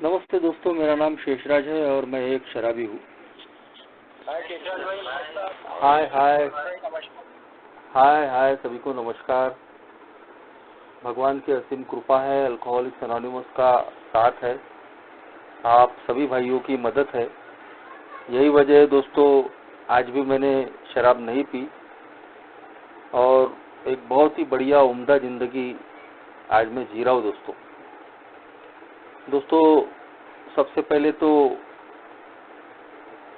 नमस्ते दोस्तों, मेरा नाम शेषराज है और मैं एक शराबी हूँ। हाय हाय हाय हाय सभी को नमस्कार। भगवान की असीम कृपा है, अल्कोहलिक्स एनोनिमस का साथ है, आप सभी भाइयों की मदद है। यही वजह है दोस्तों, आज भी मैंने शराब नहीं पी और एक बहुत ही बढ़िया उम्दा जिंदगी आज मैं जी रहा हूँ। दोस्तों सबसे पहले तो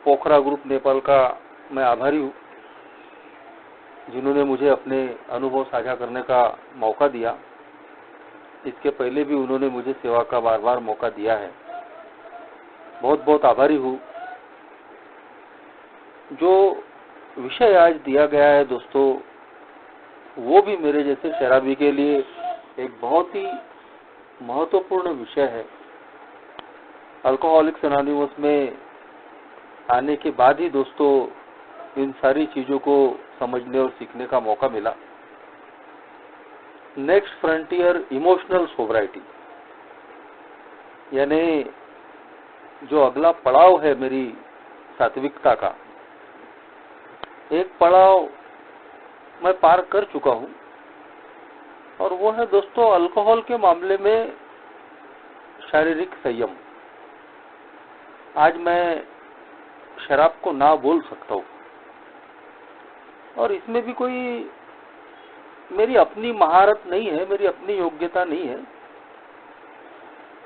पोखरा ग्रुप नेपाल का मैं आभारी हूँ, जिन्होंने मुझे अपने अनुभव साझा करने का मौका दिया। इसके पहले भी उन्होंने मुझे सेवा का बार बार मौका दिया है, बहुत बहुत आभारी हूँ। जो विषय आज दिया गया है दोस्तों, वो भी मेरे जैसे शराबी के लिए एक बहुत ही महत्वपूर्ण विषय है। अल्कोहलिक्स एनोनिमस में आने के बाद ही दोस्तों इन सारी चीजों को समझने और सीखने का मौका मिला। नेक्स्ट फ्रंटियर इमोशनल सोब्राइटी, यानी जो अगला पड़ाव है मेरी सात्विकता का, एक पड़ाव मैं पार कर चुका हूं और वो है दोस्तों अल्कोहल के मामले में शारीरिक संयम। आज मैं शराब को ना बोल सकता हूं और इसमें भी कोई मेरी अपनी महारत नहीं है, मेरी अपनी योग्यता नहीं है।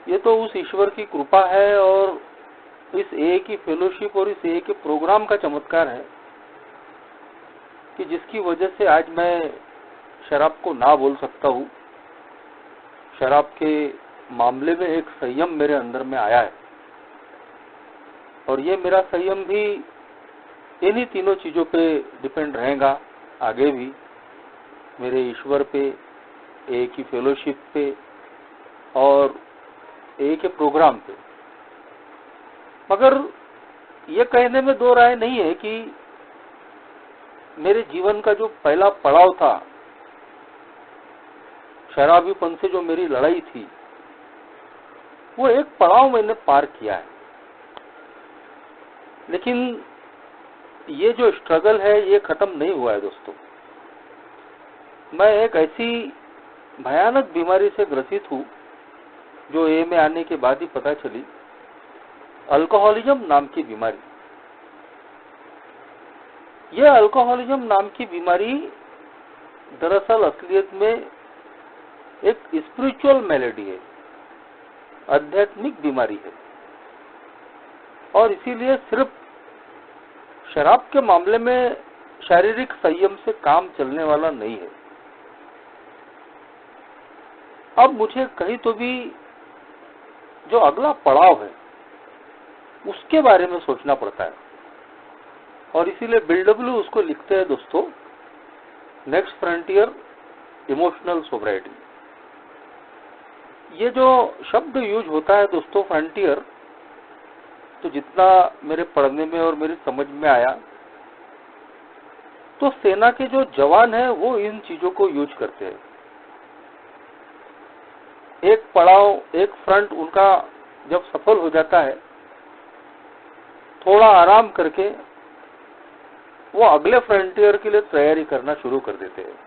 ये तो उस ईश्वर की कृपा है और इस ए की फेलोशिप और इस ए के प्रोग्राम का चमत्कार है कि जिसकी वजह से आज मैं शराब को ना बोल सकता हूँ। शराब के मामले में एक संयम मेरे अंदर में आया है और ये मेरा संयम भी इन्हीं तीनों चीजों पे डिपेंड रहेगा आगे भी, मेरे ईश्वर पे, ए की फेलोशिप पे और ए के प्रोग्राम पे। मगर ये कहने में दो राय नहीं है कि मेरे जीवन का जो पहला पड़ाव था, शराबीपन से जो मेरी लड़ाई थी, वो एक पड़ाव मैंने पार किया है। लेकिन ये जो स्ट्रगल है ये खत्म नहीं हुआ है दोस्तों। मैं एक ऐसी भयानक बीमारी से ग्रसित हूँ जो ए में आने के बाद ही पता चली, अल्कोहलिज्म नाम की बीमारी। यह अल्कोहलिज्म नाम की बीमारी दरअसल असलियत में एक स्पिरिचुअल मैलेडी है, आध्यात्मिक बीमारी है और इसीलिए सिर्फ शराब के मामले में शारीरिक संयम से काम चलने वाला नहीं है। अब मुझे कहीं तो भी जो अगला पड़ाव है उसके बारे में सोचना पड़ता है और इसीलिए बिल्डब्ल्यू उसको लिखते हैं दोस्तों, नेक्स्ट फ्रंटियर इमोशनल सोब्राइटी। ये जो शब्द यूज होता है दोस्तों फ्रंटियर, तो जितना मेरे पढ़ने में और मेरी समझ में आया, तो सेना के जो जवान हैं वो इन चीजों को यूज करते हैं। एक पड़ाव, एक फ्रंट उनका जब सफल हो जाता है, थोड़ा आराम करके वो अगले फ्रंटियर के लिए तैयारी करना शुरू कर देते हैं।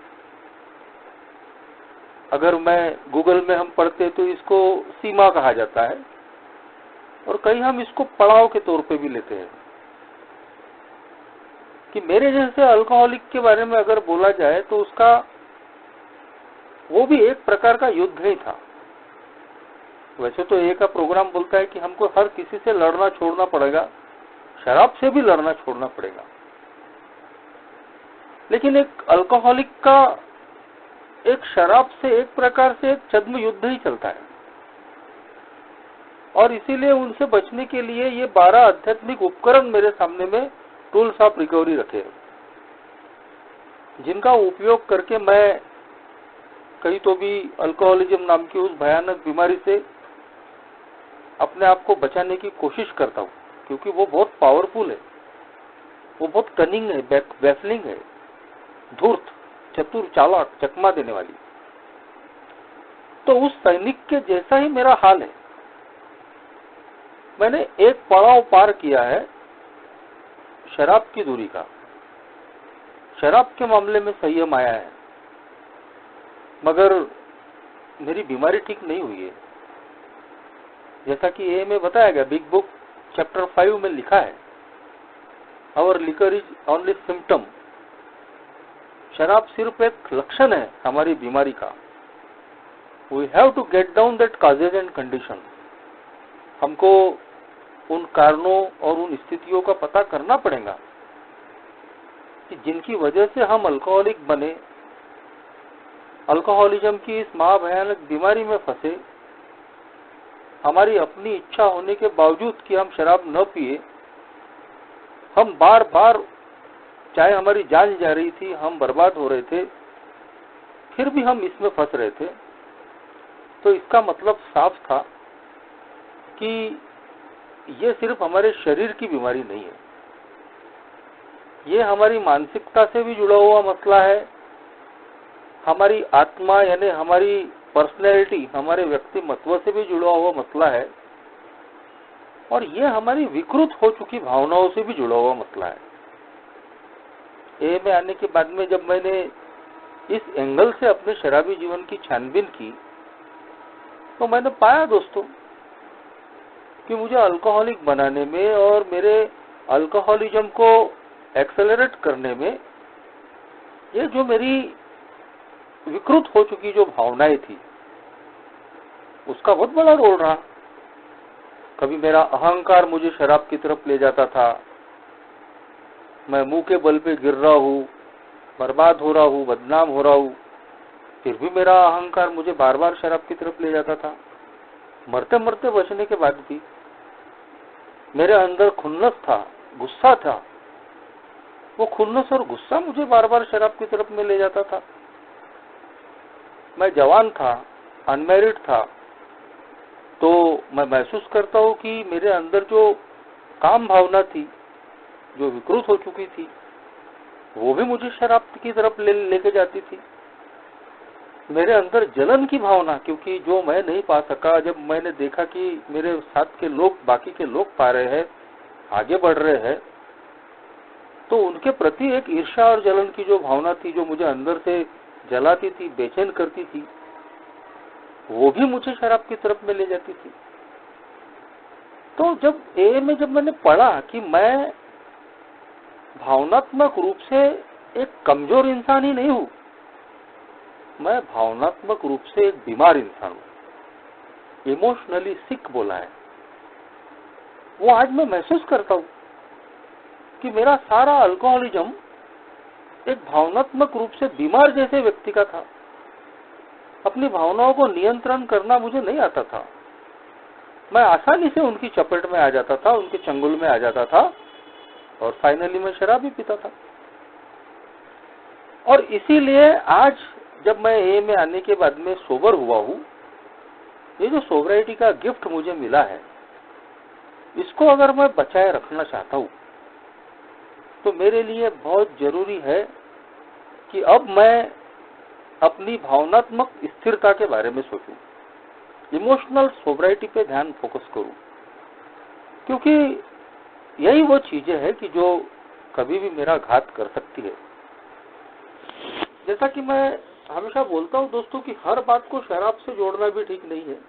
अगर मैं गूगल में हम पढ़ते तो इसको सीमा कहा जाता है और कहीं हम इसको पड़ाव के तौर पे भी लेते हैं कि मेरे जैसे अल्कोहलिक के बारे में अगर बोला जाए तो उसका वो भी एक प्रकार का युद्ध ही था। वैसे तो ए का प्रोग्राम बोलता है कि हमको हर किसी से लड़ना छोड़ना पड़ेगा, शराब से भी लड़ना छोड़ना पड़ेगा, लेकिन एक अल्कोहलिक का एक शराब से एक प्रकार से एक छद्म युद्ध ही चलता है और इसीलिए उनसे बचने के लिए ये 12 आध्यात्मिक उपकरण मेरे सामने में टूल्स ऑफ रिकवरी रखे हैं, जिनका उपयोग करके मैं कहीं तो भी अल्कोहलिज्म नाम की उस भयानक बीमारी से अपने आप को बचाने की कोशिश करता हूँ, क्योंकि वो बहुत पावरफुल है, वो बहुत कनिंग है, बैफलिंग है, धूर्त, चतुर, चालाक, चकमा देने वाली। तो उस सैनिक के जैसा ही मेरा हाल है मैंने एक पड़ाव पार किया है शराब की दूरी का। शराब के मामले में संयम आया है, मगर मेरी बीमारी ठीक नहीं हुई है। जैसा कि ए में बताया गया, बिग बुक चैप्टर 5 में लिखा है, our liquor is only symptom. शराब सिर्फ एक लक्षण है हमारी बीमारी का। We have to get down that causes and condition. हमको उन कारणों और उन स्थितियों का पता करना पड़ेगा कि जिनकी वजह से हम अल्कोहलिक बने, अल्कोहलिज्म की इस महाभयानक बीमारी में फंसे। हमारी अपनी इच्छा होने के बावजूद कि हम शराब न पिए, हम बार बार, चाहे हमारी जान जा रही थी, हम बर्बाद हो रहे थे, फिर भी हम इसमें फंस रहे थे। तो इसका मतलब साफ था कि ये सिर्फ हमारे शरीर की बीमारी नहीं है, ये हमारी मानसिकता से भी जुड़ा हुआ मसला है, हमारी आत्मा यानी हमारी पर्सनैलिटी, हमारे व्यक्तिमत्व से भी जुड़ा हुआ मसला है, और ये हमारी विकृत हो चुकी भावनाओं से भी जुड़ा हुआ मसला है। ए में आने के बाद में जब मैंने इस एंगल से अपने शराबी जीवन की छानबीन की, तो मैंने पाया दोस्तों कि मुझे अल्कोहलिक बनाने में और मेरे अल्कोहलिज्म को एक्सेलरेट करने में ये जो मेरी विकृत हो चुकी जो भावनाएं थी, उसका बहुत बड़ा रोल रहा। कभी मेरा अहंकार मुझे शराब की तरफ ले जाता था, मैं मुंह के बल पे गिर रहा हूँ, बर्बाद हो रहा हूँ, बदनाम हो रहा हूँ, फिर भी मेरा अहंकार मुझे बार बार शराब की तरफ ले जाता था। मरते मरते बचने के बाद भी मेरे अंदर खुन्नस था, गुस्सा था, वो खुन्नस और गुस्सा मुझे बार बार शराब की तरफ में ले जाता था। मैं जवान था, अनमैरिड था, तो मैं महसूस करता हूँ कि मेरे अंदर जो काम भावना थी, जो विकृत हो चुकी थी, वो भी मुझे शराब की तरफ लेके जाती थी। मेरे अंदर जलन की भावना, क्योंकि जो मैं नहीं पा सका, जब मैंने देखा कि मेरे साथ के लोग, बाकी के लोग पा रहे हैं, आगे बढ़ रहे हैं, तो उनके प्रति एक ईर्ष्या और जलन की जो भावना थी, जो मुझे अंदर से जलाती थी, बेचैन करती थी, वो भी मुझे शराब की तरफ में ले जाती थी। तो जब मैंने पढ़ा कि मैं भावनात्मक रूप से एक कमजोर इंसान ही नहीं हूं, मैं भावनात्मक रूप से एक बीमार इंसान हूं, इमोशनली सिक बोला है, वो आज मैं महसूस करता हूं कि मेरा सारा अल्कोहलिज्म एक भावनात्मक रूप से बीमार जैसे व्यक्ति का था। अपनी भावनाओं को नियंत्रण करना मुझे नहीं आता था, मैं आसानी से उनकी चपेट में आ जाता था, उनके चंगुल में आ जाता था, और फाइनली मैं शराब ही पीता था। और इसीलिए आज जब मैं ए में आने के बाद में सोबर हुआ हूं, ये जो सोबराइटी का गिफ्ट मुझे मिला है, इसको अगर मैं बचाए रखना चाहता हूं, तो मेरे लिए बहुत जरूरी है कि अब मैं अपनी भावनात्मक स्थिरता के बारे में सोचूं, इमोशनल सोबराइटी पे ध्यान फोकस करूं, क्योंकि यही वो चीजें हैं कि जो कभी भी मेरा घात कर सकती है। जैसा कि मैं हमेशा बोलता हूं दोस्तों कि हर बात को शराब से जोड़ना भी ठीक नहीं है।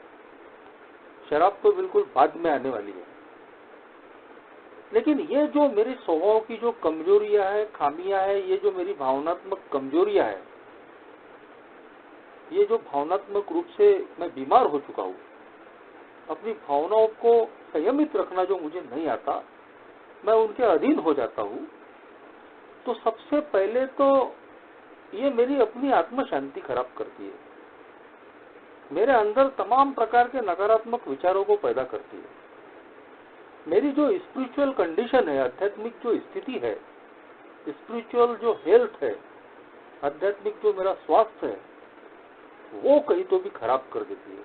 शराब तो बिल्कुल बाद में आने वाली है, लेकिन ये जो मेरे स्वभाव की जो कमजोरियां है, खामियां है, ये जो मेरी भावनात्मक कमजोरियां है, ये जो भावनात्मक रूप से मैं बीमार हो चुका हूं, अपनी भावनाओं को संयमित रखना जो मुझे नहीं आता, मैं उनके अधीन हो जाता हूं, तो सबसे पहले तो ये मेरी अपनी आत्म शांति खराब करती है, मेरे अंदर तमाम प्रकार के नकारात्मक विचारों को पैदा करती है। मेरी जो स्पिरिचुअल कंडीशन है, आध्यात्मिक जो स्थिति है, स्पिरिचुअल जो हेल्थ है, आध्यात्मिक जो मेरा स्वास्थ्य है, वो कहीं तो भी खराब कर देती है।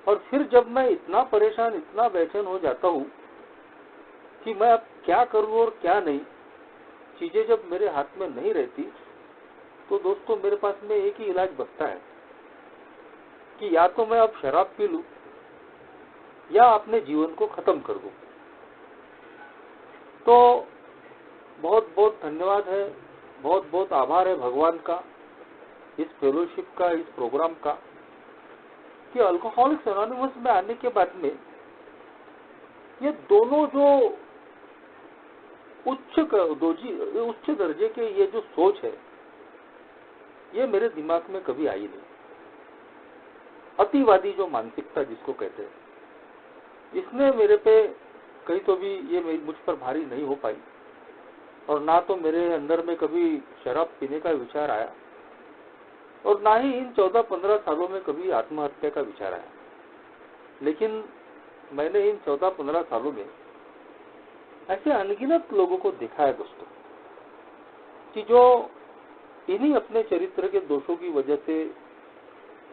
और फिर जब मैं इतना परेशान, इतना बेचैन हो जाता हूं कि मैं अब क्या करूं और क्या नहीं, चीजें जब मेरे हाथ में नहीं रहती, तो दोस्तों मेरे पास में एक ही इलाज बचता है कि या तो मैं अब शराब पी लूं, या अपने जीवन को खत्म कर दूं। तो बहुत बहुत धन्यवाद है, बहुत बहुत आभार है भगवान का, इस फेलोशिप का, इस प्रोग्राम का, कि अल्कोहलिक्स एनोनिमस में आने के बाद में ये दोनों जो उच्च दर्जे के ये जो सोच है, ये मेरे दिमाग में कभी आई नहीं। अतिवादी जो मानसिकता जिसको कहते हैं, इसने मेरे पे कहीं तो भी ये मुझ पर भारी नहीं हो पाई, और ना तो मेरे अंदर में कभी शराब पीने का विचार आया, और ना ही इन 14-15 सालों में कभी आत्महत्या का विचार आया। लेकिन मैंने इन 14-15 सालों में ऐसे अनगिनत लोगों को देखा है दोस्तों, कि जो इन्हीं अपने चरित्र के दोषों की वजह से,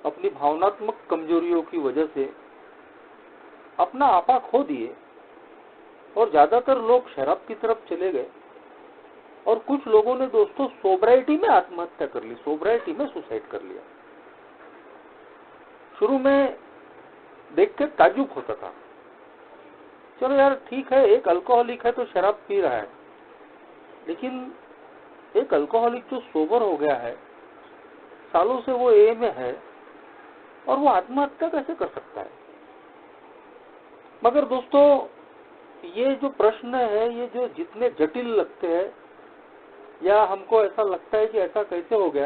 अपनी भावनात्मक कमजोरियों की वजह से अपना आपा खो दिए, और ज्यादातर लोग शराब की तरफ चले गए, और कुछ लोगों ने दोस्तों सोब्राइटी में आत्महत्या कर ली, सोब्राइटी में सुसाइड कर लिया। शुरू में देख के ताज्जुब होता था, चलो यार ठीक है, एक अल्कोहलिक है तो शराब पी रहा है, लेकिन एक अल्कोहलिक जो सोबर हो गया है, सालों से वो ए में है, और वो आत्महत्या कैसे कर सकता है? मगर दोस्तों ये जो प्रश्न है, ये जो जितने जटिल लगते हैं, या हमको ऐसा लगता है कि ऐसा कैसे हो गया,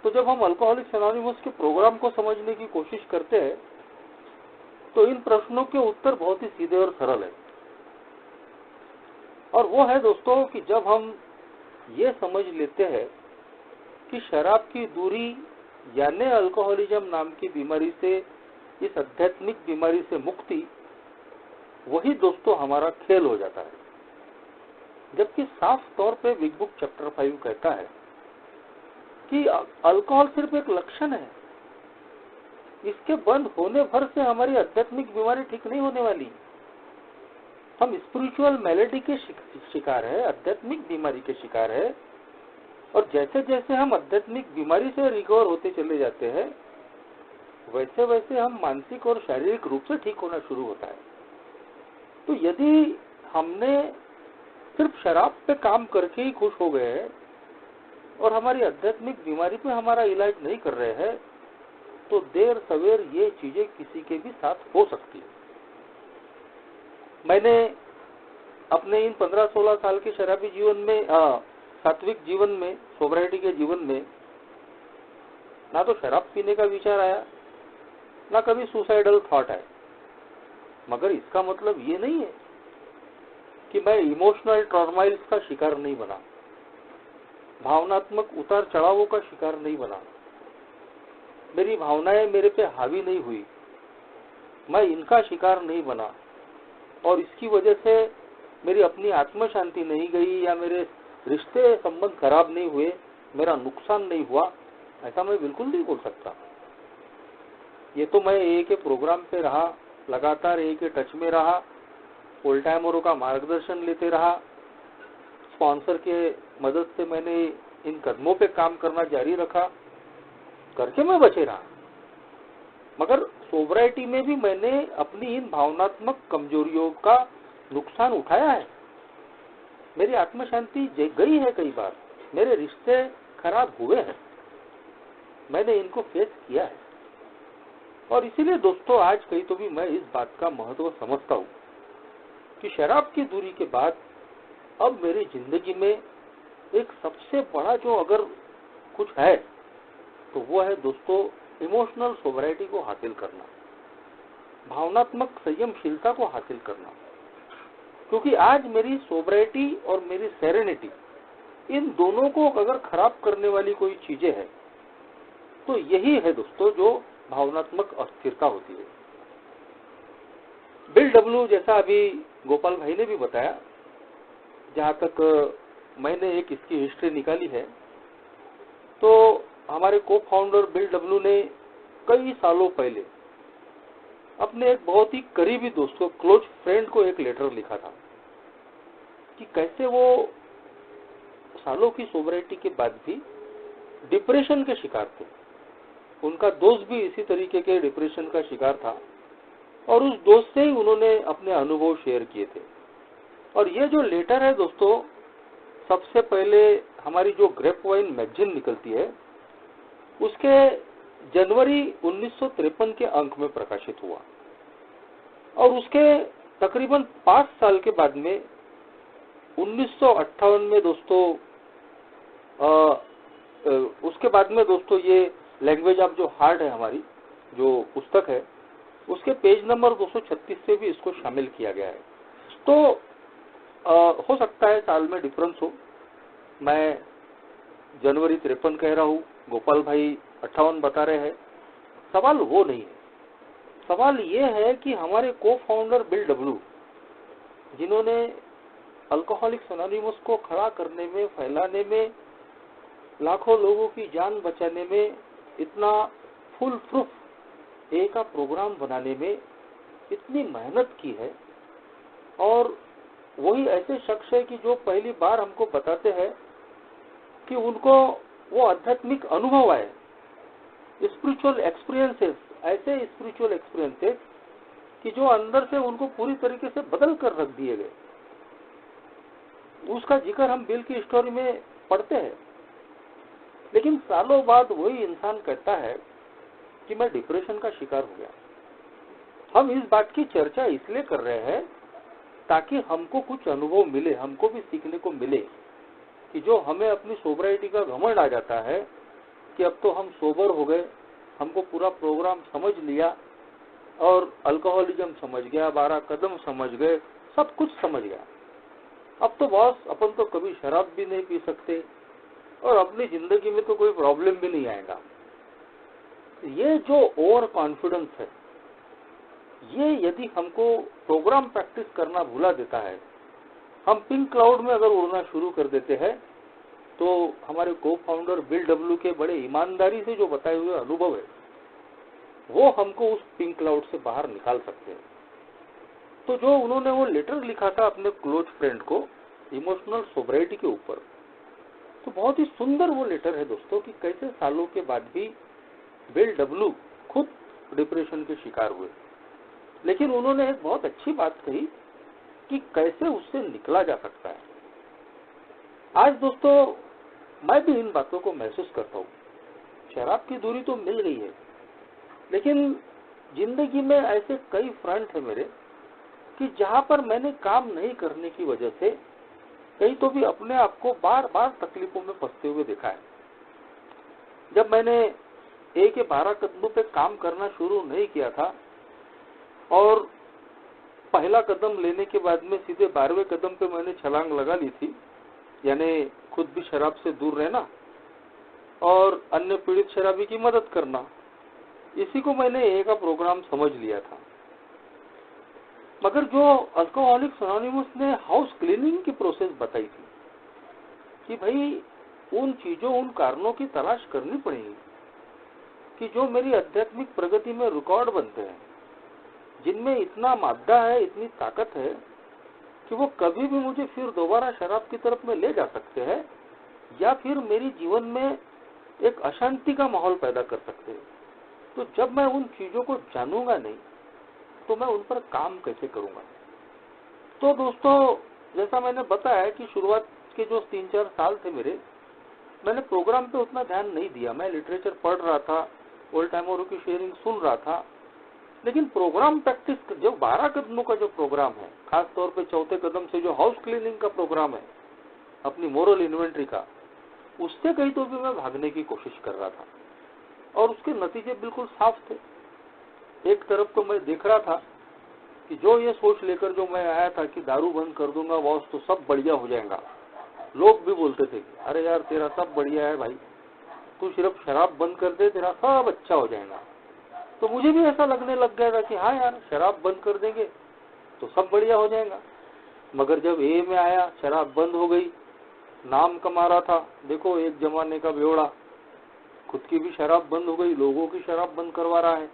तो जब हम अल्कोहलिक्स एनोनिमस के प्रोग्राम को समझने की कोशिश करते हैं, तो इन प्रश्नों के उत्तर बहुत ही सीधे और सरल है। और वो है दोस्तों कि जब हम ये समझ लेते हैं कि शराब की दूरी यानी अल्कोहलिज्म नाम की बीमारी से, इस आध्यात्मिक बीमारी से मुक्ति, वही दोस्तों हमारा खेल हो जाता है। जबकि साफ तौर पे बिग बुक चैप्टर 5 कहता है कि अल्कोहल सिर्फ एक लक्षण है, इसके बंद होने भर से हमारी आध्यात्मिक बीमारी ठीक नहीं होने वाली। हम स्पिरिचुअल मैलेडी के शिकार है, आध्यात्मिक बीमारी के शिकार है, और जैसे जैसे हम आध्यात्मिक बीमारी से रिकवर होते चले जाते हैं, वैसे वैसे हम मानसिक और शारीरिक रूप से ठीक होना शुरू होता है। तो यदि हमने सिर्फ शराब पे काम करके ही खुश हो गए हैं, और हमारी आध्यात्मिक बीमारी पे हमारा इलाज नहीं कर रहे हैं, तो देर सवेर ये चीजें किसी के भी साथ हो सकती है। मैंने अपने इन 15-16 साल के शराबी जीवन में, सात्विक जीवन में, सोब्राइटी के जीवन में, ना तो शराब पीने का विचार आया, ना कभी सुसाइडल थॉट आया। मगर इसका मतलब ये नहीं है कि मैं इमोशनल टर्माइल्स का शिकार नहीं बना, भावनात्मक उतार चढ़ावों का शिकार नहीं बना, मेरी भावनाएं मेरे पे हावी नहीं हुई, मैं इनका शिकार नहीं बना, और इसकी वजह से मेरी अपनी आत्म शांति नहीं गई, या मेरे रिश्ते संबंध खराब नहीं हुए, मेरा नुकसान नहीं हुआ, ऐसा मैं बिल्कुल नहीं बोल सकता। ये तो मैं ए के प्रोग्राम पे रहा, लगातार ए के टच में रहा, फुल टाइमरों का मार्गदर्शन लेते रहा, स्पॉन्सर के मदद से मैंने इन कदमों पे काम करना जारी रखा, करके मैं बचे रहा। मगर सोब्राइटी में भी मैंने अपनी इन भावनात्मक कमजोरियों का नुकसान उठाया है, मेरी आत्म शांति गई है, कई बार मेरे रिश्ते खराब हुए हैं, मैंने इनको फेस किया है। और इसीलिए दोस्तों आज कहीं तो भी मैं इस बात का महत्व समझता हूँ कि शराब की दूरी के बाद अब मेरी जिंदगी में एक सबसे बड़ा जो अगर कुछ है, तो वो है दोस्तों इमोशनल सोब्राइटी को हासिल करना, भावनात्मक संयमशीलता को हासिल करना। क्योंकि आज मेरी सोब्राइटी और मेरी सेरेनिटी, इन दोनों को अगर खराब करने वाली कोई चीजें है, तो यही है दोस्तों जो भावनात्मक अस्थिरता होती है। बिल डब्ल्यू, जैसा अभी गोपाल भाई ने भी बताया, जहां तक मैंने एक इसकी हिस्ट्री निकाली है, तो हमारे को फाउंडर बिल डब्ल्यू ने कई सालों पहले अपने एक बहुत ही करीबी दोस्त को, क्लोज फ्रेंड को एक लेटर लिखा था कि कैसे वो सालों की सोब्राइटी के बाद भी डिप्रेशन के शिकार थे। उनका दोस्त भी इसी तरीके के डिप्रेशन का शिकार था, और उस दोस्त से ही उन्होंने अपने अनुभव शेयर किए थे। और ये जो लेटर है दोस्तों, सबसे पहले हमारी जो ग्रेपवाइन मैगजीन निकलती है उसके जनवरी 1953 के अंक में प्रकाशित हुआ, और उसके तकरीबन 5 साल के बाद में 1958 में दोस्तों उसके बाद में दोस्तों ये लैंग्वेज ऑफ जो हार्ट है, हमारी जो पुस्तक है, उसके पेज नंबर 236 से भी इसको शामिल किया गया है। तो हो सकता है साल में डिफरेंस हो, मैं जनवरी 53 कह रहा हूँ, गोपाल भाई 58 बता रहे हैं। सवाल वो नहीं है, सवाल ये है कि हमारे को फाउंडर बिल डब्ल्यू, जिन्होंने अल्कोहलिक्स एनोनिमस को खड़ा करने में, फैलाने में, लाखों लोगों की जान बचाने में, इतना फुल प्रूफ ए का प्रोग्राम बनाने में इतनी मेहनत की है, और वही ऐसे शख्स है कि जो पहली बार हमको बताते हैं कि उनको वो आध्यात्मिक अनुभव आए, स्पिरिचुअल एक्सपीरियंसेस, ऐसे स्पिरिचुअल एक्सपीरियंसेस कि जो अंदर से उनको पूरी तरीके से बदल कर रख दिए गए। उसका जिक्र हम बिल की स्टोरी में पढ़ते हैं, लेकिन सालों बाद वही इंसान कहता है कि मैं डिप्रेशन का शिकार हो गया। हम इस बात की चर्चा इसलिए कर रहे हैं ताकि हमको कुछ अनुभव मिले, हमको भी सीखने को मिले कि जो हमें अपनी सोबराइटी का घमंड आ जाता है कि अब तो हम सोबर हो गए, हमको पूरा प्रोग्राम समझ लिया, और अल्कोहलिज्म समझ गया, 12 कदम समझ गए, सब कुछ समझ गया, अब तो बॉस अपन तो कभी शराब भी नहीं पी सकते और अपनी जिंदगी में तो कोई प्रॉब्लम भी नहीं आएगा। ये जो ओवर कॉन्फिडेंस है, ये यदि हमको प्रोग्राम प्रैक्टिस करना भुला देता है, हम पिंक क्लाउड में अगर उड़ना शुरू कर देते हैं, तो हमारे को फाउंडर बिल डब्ल्यू के बड़े ईमानदारी से जो बताए हुए अनुभव है, वो हमको उस पिंक क्लाउड से बाहर निकाल सकते हैं। तो जो उन्होंने वो लेटर लिखा था अपने क्लोज फ्रेंड को इमोशनल सोबराइटी के ऊपर, तो बहुत ही सुंदर वो लेटर है दोस्तों कि कैसे सालों के बाद भी बिल डब्ल्यू खुद डिप्रेशन के शिकार हुए, लेकिन उन्होंने एक बहुत अच्छी बात कही कि कैसे उससे निकला जा सकता है। आज दोस्तों मैं भी इन बातों को महसूस करता हूँ। शराब की दूरी तो मिल गई है, लेकिन जिंदगी में ऐसे कई फ्रंट है मेरे कि जहां पर मैंने काम नहीं करने की वजह से कहीं तो भी अपने आप को बार बार तकलीफों में फंसते हुए देखा है। जब मैंने ए के 12 कदमों पे काम करना शुरू नहीं किया था और पहला कदम लेने के बाद में सीधे 12वें कदम पे मैंने छलांग लगा ली थी, यानी खुद भी शराब से दूर रहना और अन्य पीड़ित शराबी की मदद करना, इसी को मैंने ए का प्रोग्राम समझ लिया था। मगर जो अल्कोहलिक्स एनोनिमस ने हाउस क्लीनिंग की प्रोसेस बताई थी कि भाई उन चीजों, उन कारणों की तलाश करनी पड़ेगी कि जो मेरी आध्यात्मिक प्रगति में रिकॉर्ड बनते हैं, जिनमें इतना मादा है, इतनी ताकत है कि वो कभी भी मुझे फिर दोबारा शराब की तरफ में ले जा सकते हैं या फिर मेरी जीवन में एक अशांति का माहौल पैदा कर सकते हैं। तो जब मैं उन चीजों को जानूंगा नहीं तो मैं उन पर काम कैसे करूंगा। तो दोस्तों जैसा मैंने बताया कि शुरुआत के जो 3-4 साल थे मेरे, मैंने प्रोग्राम पे उतना ध्यान नहीं दिया। मैं लिटरेचर पढ़ रहा था, ओल्ड टाइमरों की शेयरिंग सुन रहा था, लेकिन प्रोग्राम प्रैक्टिस जो 12 कदमों का जो प्रोग्राम है, खास तौर पे चौथे कदम से जो हाउस क्लीनिंग का प्रोग्राम है, अपनी मोरल इन्वेंट्री का, उससे कहीं तो भी मैं भागने की कोशिश कर रहा था और उसके नतीजे बिल्कुल साफ थे। एक तरफ तो मैं देख रहा था कि जो ये सोच लेकर जो मैं आया था कि दारू बंद कर दूंगा बॉस तो सब बढ़िया हो जाएगा, लोग भी बोलते थे अरे यार तेरा सब बढ़िया है भाई, तू सिर्फ शराब बंद कर दे तेरा सब अच्छा हो जाएगा। तो मुझे भी ऐसा लगने लग गया था कि हाँ यार शराब बंद कर देंगे तो सब बढ़िया हो जाएगा। मगर जब ए में आया, शराब बंद हो गई, नाम कमा रहा था, देखो एक जमाने का बेवड़ा, खुद की भी शराब बंद हो गई, लोगों की शराब बंद करवा रहा है,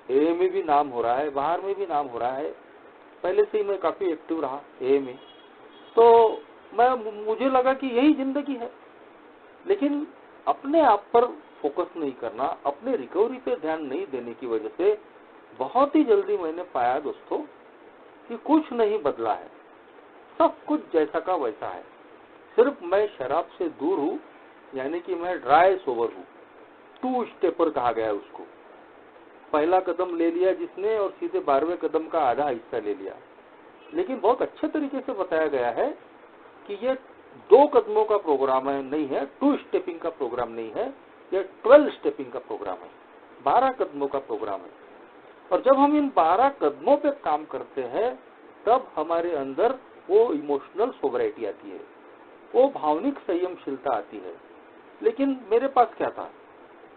ए में भी नाम हो रहा है, बाहर में भी नाम हो रहा है। पहले से ही मैं काफी एक्टिव रहा ए में, तो मुझे लगा कि यही जिंदगी है। लेकिन अपने आप पर फोकस नहीं करना, अपने रिकवरी पे ध्यान नहीं देने की वजह से बहुत ही जल्दी मैंने पाया दोस्तों कि कुछ नहीं बदला है, सब कुछ जैसा का वैसा है। सिर्फ मैं शराब से दूर हूँ, यानी कि मैं ड्राई सोबर हूँ। 2 स्टेपर कहा गया है उसको। पहला कदम ले लिया जिसने और सीधे 12वें कदम का आधा हिस्सा ले लिया। लेकिन बहुत अच्छे तरीके से बताया गया है कि ये 2 कदमों का प्रोग्राम है, नहीं है 2 स्टेपिंग का प्रोग्राम नहीं है, ये 12 स्टेपिंग का प्रोग्राम है, 12 कदमों का प्रोग्राम है। और जब हम इन 12 कदमों पे काम करते हैं तब हमारे अंदर वो इमोशनल सोबरिटी आती है, वो भावनिक संयमशीलता आती है। लेकिन मेरे पास क्या था?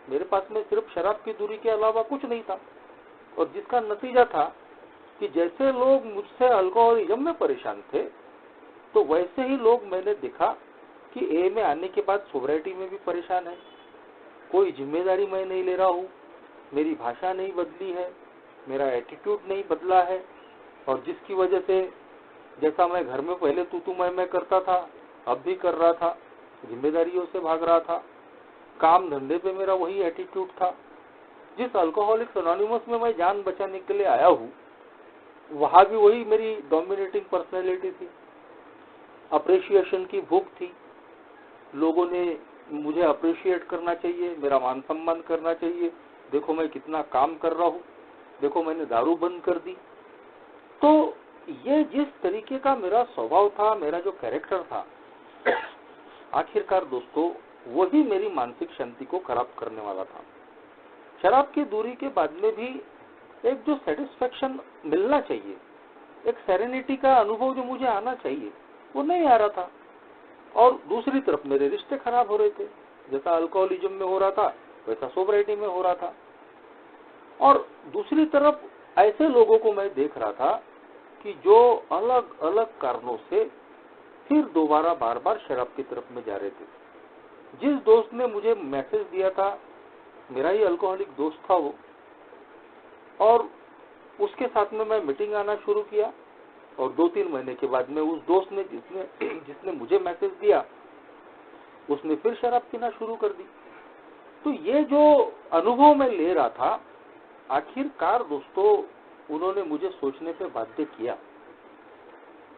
मेरे पास में सिर्फ शराब की दूरी के अलावा कुछ नहीं था, और जिसका नतीजा था कि जैसे लोग मुझसे अल्कोहलिज्म में परेशान थे तो वैसे ही लोग मैंने देखा कि ए में आने के बाद सोबरिटी में भी परेशान है। कोई जिम्मेदारी मैं नहीं ले रहा हूँ, मेरी भाषा नहीं बदली है, मेरा एटीट्यूड नहीं बदला है, और जिसकी वजह से जैसा मैं घर में पहले तू मैं करता था अब भी कर रहा था, जिम्मेदारियों से भाग रहा था, काम धंधे पे मेरा वही एटीट्यूड था। जिस अल्कोहलिक्स एनोनिमस में मैं जान बचाने के लिए आया हूँ वहां भी वही मेरी डोमिनेटिंग पर्सनैलिटी थी। अप्रिशिएशन की भूख थी, लोगों ने मुझे अप्रिशिएट करना चाहिए, मेरा मान सम्मान करना चाहिए, देखो मैं कितना काम कर रहा हूँ, देखो मैंने दारू बंद कर दी। तो ये जिस तरीके का मेरा स्वभाव था, मेरा जो कैरेक्टर था, आखिरकार दोस्तों वही मेरी मानसिक शांति को खराब करने वाला था। शराब की दूरी के बाद में भी एक जो सेटिस्फेक्शन मिलना चाहिए, एक सेरेनिटी का अनुभव जो मुझे आना चाहिए, वो नहीं आ रहा था। और दूसरी तरफ मेरे रिश्ते खराब हो रहे थे, जैसा अल्कोहलिज्म में हो रहा था वैसा सोबरिटी में हो रहा था। और दूसरी तरफ ऐसे लोगों को मैं देख रहा था कि जो अलग अलग कारणों से फिर दोबारा बार बार शराब की तरफ में जा रहे थे। जिस दोस्त ने मुझे मैसेज दिया था, मेरा ही अल्कोहलिक दोस्त था वो, और उसके साथ में मैं मीटिंग आना शुरू किया, और 2-3 महीने के बाद में उस दोस्त ने जिसने मुझे मैसेज दिया उसने फिर शराब पीना शुरू कर दी। तो ये जो अनुभव मैं ले रहा था, आखिरकार दोस्तों उन्होंने मुझे सोचने पे बाध्य किया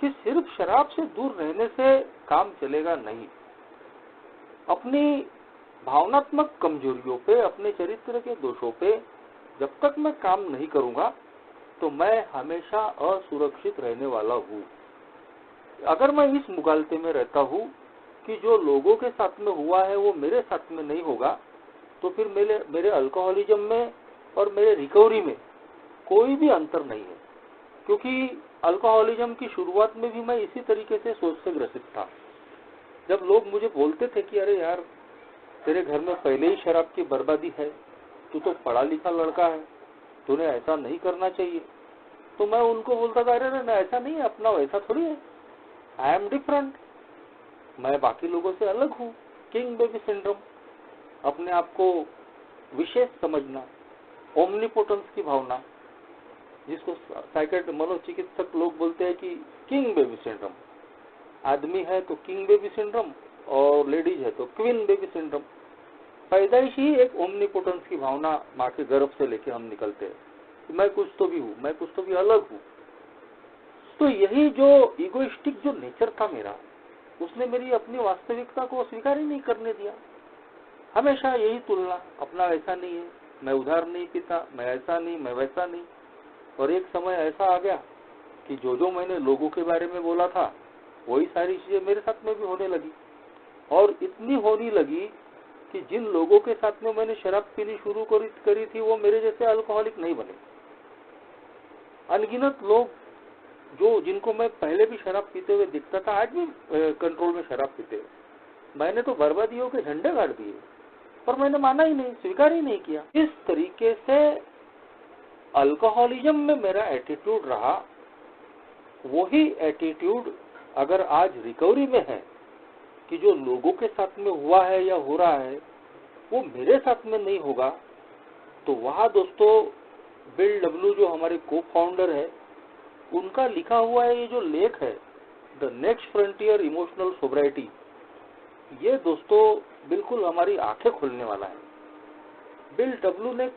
कि सिर्फ शराब से दूर रहने से काम चलेगा नहीं। अपनी भावनात्मक कमजोरियों पे, अपने चरित्र के दोषों पे जब तक मैं काम नहीं करूंगा तो मैं हमेशा असुरक्षित रहने वाला हूँ। अगर मैं इस मुगालते में रहता हूँ कि जो लोगों के साथ में हुआ है वो मेरे साथ में नहीं होगा, तो फिर मेरे अल्कोहलिज्म में और मेरे रिकवरी में कोई भी अंतर नहीं है। क्योंकि अल्कोहलिज्म की शुरुआत में भी मैं इसी तरीके से सोच से ग्रसित था। जब लोग मुझे बोलते थे कि अरे यार तेरे घर में पहले ही शराब की बर्बादी है, तू तो पढ़ा लिखा लड़का है, तूने ऐसा नहीं करना चाहिए, तो मैं उनको बोलता था अरे नहीं ऐसा नहीं है, अपना वैसा थोड़ी है, आई एम डिफरेंट, मैं बाकी लोगों से अलग हूँ। किंग बेबी सिंड्रोम, अपने आप को विशेष समझना, ओमनीपोटेंस की भावना, जिसको साइकेट्रिस्ट मनोचिकित्सक लोग बोलते हैं कि किंग बेबी सिंड्रोम। आदमी है तो किंग बेबी सिंड्रोम और लेडीज है तो क्वीन बेबी सिंड्रोम। पैदाइश ही एक ओमनीपोटेंस की भावना माँ के गर्भ से लेके हम निकलते हैं कि मैं कुछ तो भी हूँ, मैं कुछ तो भी अलग हूँ। तो यही जो इगोइस्टिक जो नेचर था मेरा, उसने मेरी अपनी वास्तविकता को स्वीकार ही नहीं करने दिया। हमेशा यही तुलना, अपना ऐसा नहीं है, मैं उधार नहीं पीता, मैं ऐसा नहीं, मैं वैसा नहीं। और एक समय ऐसा आ गया कि जो मैंने लोगों के बारे में बोला था वही सारी चीजें मेरे साथ में भी होने लगी, और इतनी होने लगी कि जिन लोगों के साथ में मैंने शराब पीनी शुरू करी थी वो मेरे जैसे अल्कोहलिक नहीं बने। अनगिनत लोग जिनको मैं पहले भी शराब पीते हुए दिखता था, आज भी कंट्रोल में शराब पीते हुए। मैंने तो बर्बादियों के झंडे गाड़ दिए, पर मैंने माना ही नहीं, स्वीकार ही नहीं किया। इस तरीके से अल्कोहलिज्म में मेरा एटीट्यूड रहा, वही एटीट्यूड अगर आज रिकवरी में है कि जो लोगों के साथ में हुआ है या हो रहा है वो मेरे साथ में नहीं होगा, तो वहां दोस्तों बिल डब्ल्यू जो हमारे को फाउंडर है, उनका लिखा हुआ है ये जो लेख है, द नेक्स्ट फ्रंटियर इमोशनल सोबरिटी, ये दोस्तों बिल्कुल हमारी आंखें खोलने वाला है। बिल डब्ल्यू ने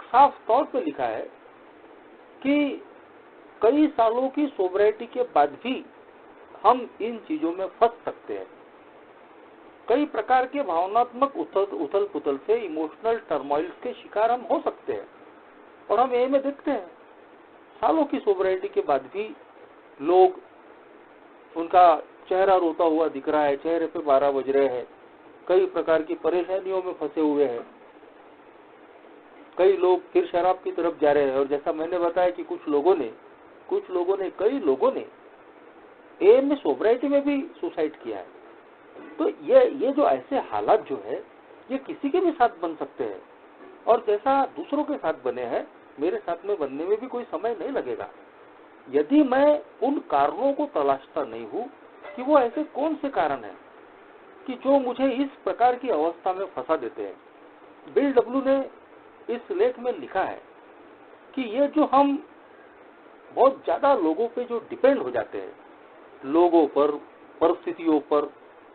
साफ तौर पे लिखा है कि कई सालों की सोब्रिटी के बाद भी हम इन चीजों में फंस सकते हैं। कई प्रकार के भावनात्मक उथल पुथल से, इमोशनल टर्मोइल के शिकार हम हो सकते हैं। और हम ये में देखते हैं सालों की सोब्रिटी के बाद भी लोग, उनका चेहरा रोता हुआ दिख रहा है, चेहरे पे 12 बज रहे हैं, कई प्रकार की परेशानियों में फंसे हुए हैं। कई लोग फिर शराब की तरफ जा रहे हैं। और जैसा मैंने बताया कि कई लोगों ने एम में सोब्रिटी में भी सुसाइड किया है। तो ये जो ऐसे हालात जो है ये किसी के भी साथ बन सकते हैं। और जैसा दूसरों के साथ बने हैं, मेरे साथ में बनने में भी कोई समय नहीं लगेगा, यदि मैं उन कारणों को तलाशता नहीं हूं कि वो ऐसे कौन से कारण हैं कि जो मुझे इस प्रकार की अवस्था में फंसा देते हैं। बिल डब्ल्यू ने इस लेख में लिखा है कि ये जो हम बहुत ज्यादा लोगों पे जो डिपेंड हो जाते हैं, लोगों पर, परिस्थितियों पर,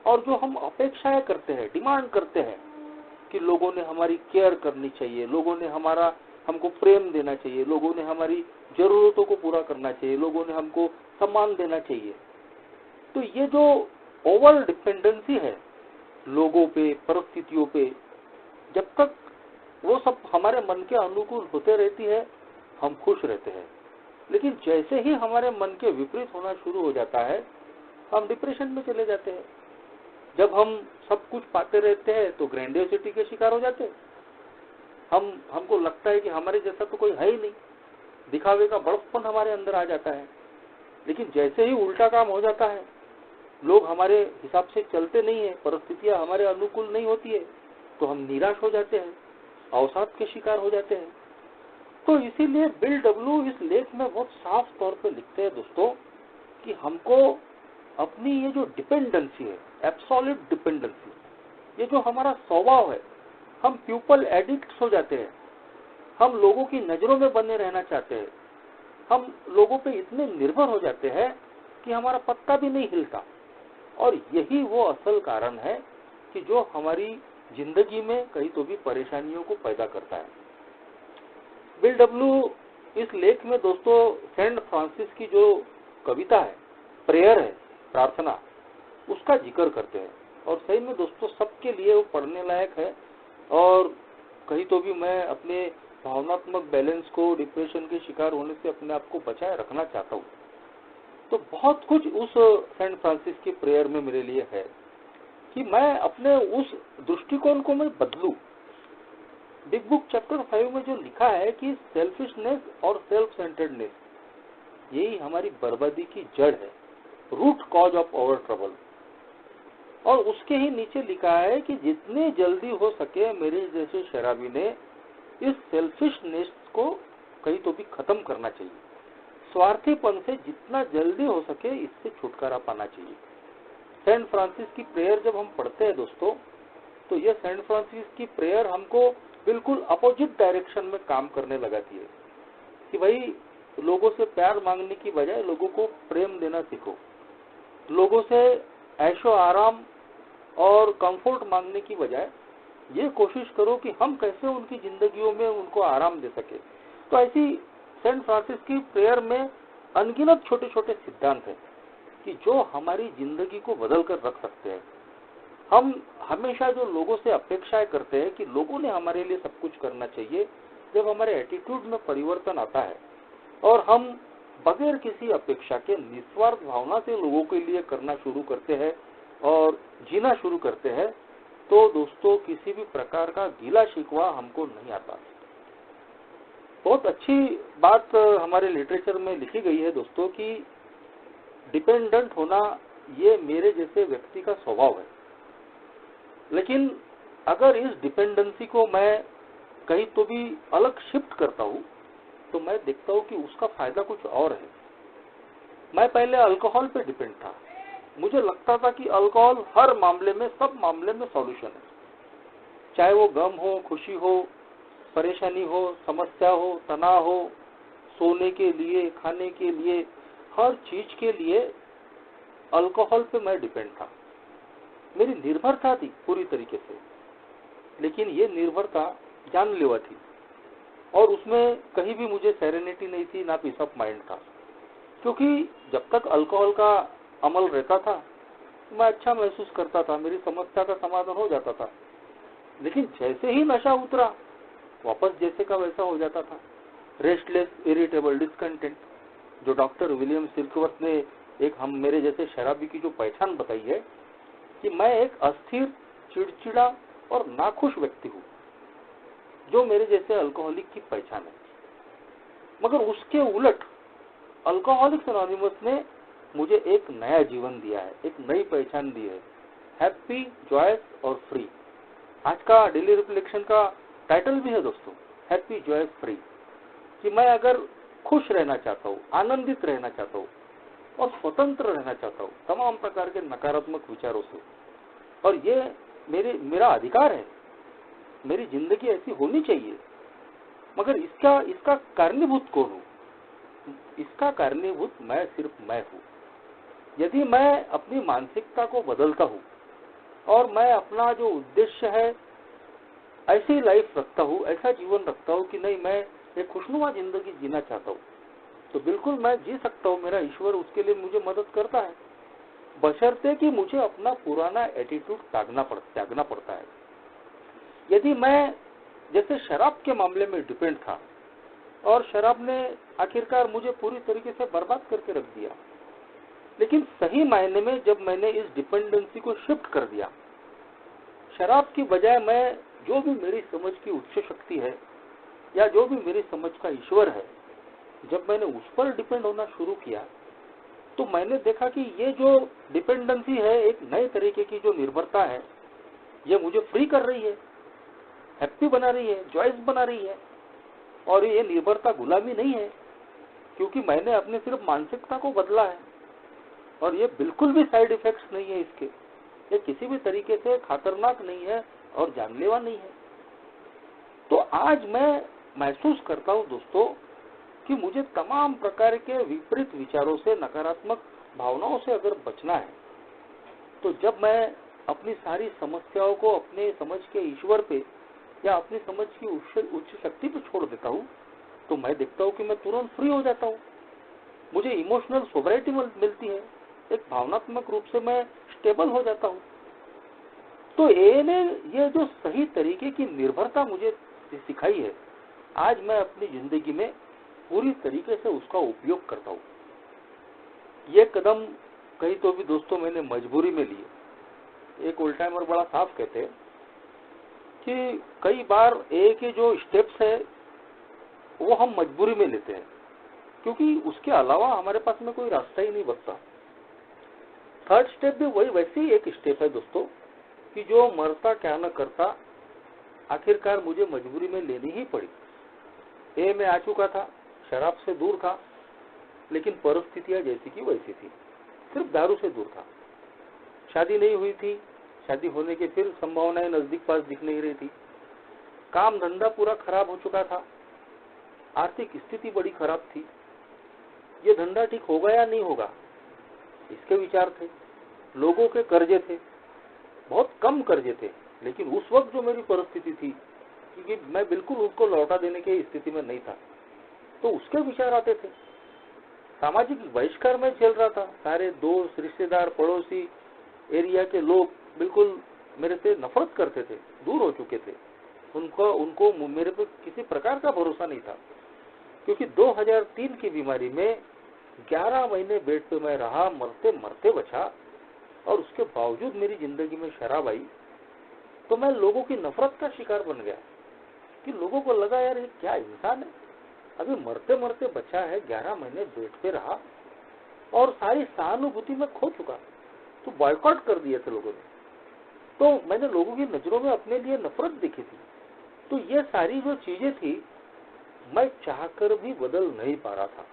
और जो हम अपेक्षाएं करते हैं, डिमांड करते हैं कि लोगों ने हमारी केयर करनी चाहिए, लोगों ने हमको प्रेम देना चाहिए, लोगों ने हमारी जरूरतों को पूरा करना चाहिए, लोगों ने हमको सम्मान देना चाहिए। तो ये जो ओवर डिपेंडेंसी है लोगों पे, परिस्थितियों पे, जब तक वो सब हमारे मन के अनुकूल होते रहती है हम खुश रहते हैं। लेकिन जैसे ही हमारे मन के विपरीत होना शुरू हो जाता है हम डिप्रेशन में चले जाते हैं। जब हम सब कुछ पाते रहते हैं तो ग्रैंडियोसिटी के शिकार हो जाते हैं। हमको लगता है कि हमारे जैसा तो कोई है ही नहीं, दिखावे का बड़प्पन हमारे अंदर आ जाता है। लेकिन जैसे ही उल्टा काम हो जाता है, लोग हमारे हिसाब से चलते नहीं है, परिस्थितियां हमारे अनुकूल नहीं होती है, तो हम निराश हो जाते हैं, अवसाद के शिकार हो जाते हैं। तो इसीलिए बिल डब्ल्यू इस लेख में बहुत साफ तौर पे लिखते हैं दोस्तों कि हमको अपनी ये जो डिपेंडेंसी है, एब्सोल्यूट डिपेंडेंसी, ये जो हमारा स्वभाव है, हम पीपल एडिक्ट्स हो जाते हैं, हम लोगों की नजरों में बने रहना चाहते हैं, हम लोगों पे इतने निर्भर हो जाते हैं कि हमारा पत्ता भी नहीं हिलता। और यही वो असल कारण है कि जो हमारी जिंदगी में कहीं तो भी परेशानियों को पैदा करता है। बिल डब्ल्यू इस लेख में दोस्तों सेंट फ्रांसिस की जो कविता है, प्रेयर है, प्रार्थना, उसका जिक्र करते हैं। और सही में दोस्तों सबके लिए वो पढ़ने लायक है। और कहीं तो भी मैं अपने भावनात्मक बैलेंस को, डिप्रेशन के शिकार होने से अपने आप को बचाए रखना चाहता हूँ, तो बहुत कुछ उस सेंट फ्रांसिस की प्रेयर में मेरे लिए है कि मैं अपने उस दृष्टिकोण को मैं बदलूं। बिग बुक चैप्टर 5 में जो लिखा है कि सेल्फिशनेस और सेल्फ सेंटर्डनेस यही हमारी बर्बादी की जड़ है, root cause of our trouble. और उसके ही नीचे लिखा है कि जितनी जल्दी हो सके मेरे जैसे शराबी ने इस सेल्फिशनेस को कहीं तो भी खत्म करना चाहिए, स्वार्थीपन से जितना जल्दी हो सके इससे छुटकारा पाना चाहिए। सेंट फ्रांसिस की प्रेयर जब हम पढ़ते हैं दोस्तों, तो ये सेंट फ्रांसिस की प्रेयर हमको बिल्कुल अपोजिट डायरेक्शन में काम करने लगाती है कि भाई लोगों से प्यार मांगने की बजाय लोगों को प्रेम देना सीखो, लोगों से ऐशो आराम और कंफर्ट मांगने की बजाय ये कोशिश करो कि हम कैसे उनकी जिंदगियों में उनको आराम दे सके। तो ऐसी सेंट फ्रांसिस की प्रेयर में अनगिनत छोटे छोटे सिद्धांत हैं कि जो हमारी जिंदगी को बदल कर रख सकते हैं। हम हमेशा जो लोगों से अपेक्षाएं करते हैं कि लोगों ने हमारे लिए सब कुछ करना चाहिए, जब हमारे एटीट्यूड में परिवर्तन आता है और हम बगैर किसी अपेक्षा के निस्वार्थ भावना से लोगों के लिए करना शुरू करते हैं और जीना शुरू करते हैं, तो दोस्तों किसी भी प्रकार का गीला शिकवा हमको नहीं आता। बहुत अच्छी बात हमारे लिटरेचर में लिखी गई है दोस्तों कि डिपेंडेंट होना ये मेरे जैसे व्यक्ति का स्वभाव है, लेकिन अगर इस डिपेंडेंसी को मैं कहीं तो भी अलग शिफ्ट करता हूँ तो मैं देखता हूँ कि उसका फायदा कुछ और है। मैं पहले अल्कोहल पे डिपेंड था, मुझे लगता था कि अल्कोहल हर मामले में, सब मामले में सॉल्यूशन है, चाहे वो गम हो, खुशी हो, परेशानी हो, समस्या हो, तनाव हो, सोने के लिए, खाने के लिए, हर चीज के लिए अल्कोहल पे मैं डिपेंड था। मेरी निर्भरता थी पूरी तरीके से, लेकिन ये निर्भरता जानलेवा थी। और उसमें कहीं भी मुझे सेरेनिटी नहीं थी, ना पीस ऑफ माइंड था, क्योंकि जब तक अल्कोहल का अमल रहता था मैं अच्छा महसूस करता था, मेरी समस्या का समाधान हो जाता था। लेकिन जैसे ही नशा उतरा वापस जैसे का वैसा हो जाता था। रेस्टलेस, इरिटेबल, डिसकंटेंट, जो डॉक्टर विलियम सिल्कवर्थ ने एक हम मेरे जैसे शराबी की जो पहचान बताई है कि मैं एक अस्थिर, चिड़चिड़ा और नाखुश व्यक्ति हूँ, जो मेरे जैसे अल्कोहलिक की पहचान है। मगर उसके उलट अल्कोहलिक्स एनोनिमस ने मुझे एक नया जीवन दिया है, एक नई पहचान दी है, हैप्पी, जॉयस और फ्री। आज का डेली रिफ्लेक्शन का टाइटल भी है दोस्तों, हैप्पी, जॉयस, फ्री, कि मैं अगर खुश रहना चाहता हूँ, आनंदित रहना चाहता हूँ और स्वतंत्र रहना चाहता हूँ तमाम प्रकार के नकारात्मक विचारों से, और ये मेरा अधिकार है, मेरी जिंदगी ऐसी होनी चाहिए। मगर इसका कारणीभूत कौन हूँ? इसका कारणीभूत सिर्फ मैं हूँ। यदि मैं अपनी मानसिकता को बदलता हूँ और मैं अपना जो उद्देश्य है ऐसी लाइफ रखता हूँ, ऐसा जीवन रखता हूँ कि नहीं मैं एक खुशनुमा जिंदगी जीना चाहता हूँ, तो बिल्कुल मैं जी सकता हूँ। मेरा ईश्वर उसके लिए मुझे मदद करता है, बशर्ते कि मुझे अपना पुराना एटीट्यूड त्यागना पड़ता है। यदि मैं जैसे शराब के मामले में डिपेंड था और शराब ने आखिरकार मुझे पूरी तरीके से बर्बाद करके रख दिया, लेकिन सही मायने में जब मैंने इस डिपेंडेंसी को शिफ्ट कर दिया, शराब की बजाय मैं जो भी मेरी समझ की उच्च शक्ति है या जो भी मेरी समझ का ईश्वर है, जब मैंने उस पर डिपेंड होना शुरू किया तो मैंने देखा कि ये जो डिपेंडेंसी है, एक नए तरीके की जो निर्भरता है, ये मुझे फ्री कर रही है, हैप्पी बना रही है, जॉयस बना रही है। और ये निर्भरता गुलामी नहीं है, क्योंकि मैंने अपने सिर्फ मानसिकता को बदला है, और ये बिल्कुल भी साइड इफेक्ट्स नहीं है इसके, ये किसी भी तरीके से खतरनाक नहीं है और जानलेवा नहीं है। तो आज मैं महसूस करता हूं दोस्तों कि मुझे तमाम प्रकार के विपरीत विचारों से, नकारात्मक भावनाओं से अगर बचना है, तो जब मैं अपनी सारी समस्याओं को अपने समझ के ईश्वर पे या अपनी समझ की उच्च शक्ति पे छोड़ देता हूँ, तो मैं देखता हूँ कि मैं तुरंत फ्री हो जाता हूँ। मुझे इमोशनल सोबरिटी मिलती है, एक भावनात्मक रूप से मैं स्टेबल हो जाता हूँ। तो ये जो सही तरीके की निर्भरता मुझे सिखाई है, आज मैं अपनी जिंदगी में पूरी तरीके से उसका उपयोग करता हूँ। ये कदम कहीं तो भी दोस्तों मैंने मजबूरी में लिए। एक ओल्ड टाइमर बड़ा साफ कहते हैं कि कई बार एक जो स्टेप्स है वो हम मजबूरी में लेते हैं, क्योंकि उसके अलावा हमारे पास में कोई रास्ता ही नहीं बचता। थर्ड स्टेप भी वही वैसे ही एक स्टेप है दोस्तों, कि जो मरता क्या न करता, आखिरकार मुझे मजबूरी में लेनी ही पड़ी। मैं आ चुका था, शराब से दूर था, लेकिन परिस्थितियां जैसी की वैसी थी, सिर्फ दारू से दूर था। शादी नहीं हुई थी, शादी होने की फिर संभावनाएं नजदीक पास दिख नहीं रही थी। काम धंधा पूरा खराब हो चुका था, आर्थिक स्थिति बड़ी खराब थी। ये धंधा ठीक होगा या नहीं होगा, इसके विचार थे। लोगों के कर्जे थे, बहुत कम कर्जे थे, लेकिन उस वक्त जो मेरी परिस्थिति थी, क्योंकि मैं बिल्कुल उसको लौटा देने की स्थिति में नहीं था, तो उसके विचार आते थे। सामाजिक बहिष्कार में झेल रहा था, सारे दोस्त, रिश्तेदार, पड़ोसी, एरिया के लोग बिल्कुल मेरे से नफरत करते थे, दूर हो चुके थे। उनको मेरे पे किसी प्रकार का भरोसा नहीं था, क्योंकि 2003 की बीमारी में 11 महीने बेड पे मैं रहा, मरते मरते बचा, और उसके बावजूद मेरी जिंदगी में शराब आई तो मैं लोगों की नफरत का शिकार बन गया। कि लोगों को लगा यार ये क्या इंसान है, अभी मरते मरते बचा है, 11 महीने बेड पे रहा और सारी सहानुभूति में खो चुका, तो बॉयकॉट कर दिए थे लोगों ने। तो मैंने लोगों की नजरों में अपने लिए नफरत देखी थी। तो ये सारी जो चीजें थी मैं चाहकर भी बदल नहीं पा रहा था,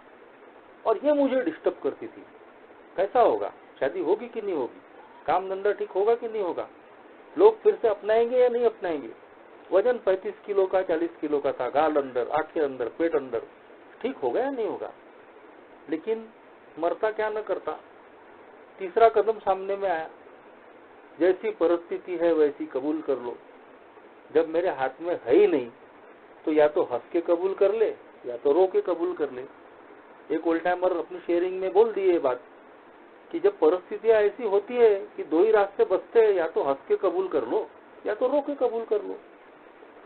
और ये मुझे डिस्टर्ब करती थी। कैसा होगा, शादी होगी कि नहीं होगी, काम धंधा ठीक होगा कि नहीं होगा, लोग फिर से अपनाएंगे या नहीं अपनाएंगे। वजन 35 किलो का 40 किलो का था, गाल अंदर, आंखें अंदर, पेट अंदर, ठीक होगा या नहीं होगा। लेकिन मरता क्या न करता। तीसरा कदम सामने में आया, जैसी परिस्थिति है वैसी कबूल कर लो। जब मेरे हाथ में है ही नहीं तो या तो हंस के कबूल कर ले या तो रो के कबूल कर ले। एक ओल्ड टाइमर अपनी शेयरिंग में बोल दिए ये बात कि जब परिस्थितियां ऐसी होती है कि दो ही रास्ते बचते हैं, या तो हंस के कबूल कर लो या तो रो के कबूल कर लो।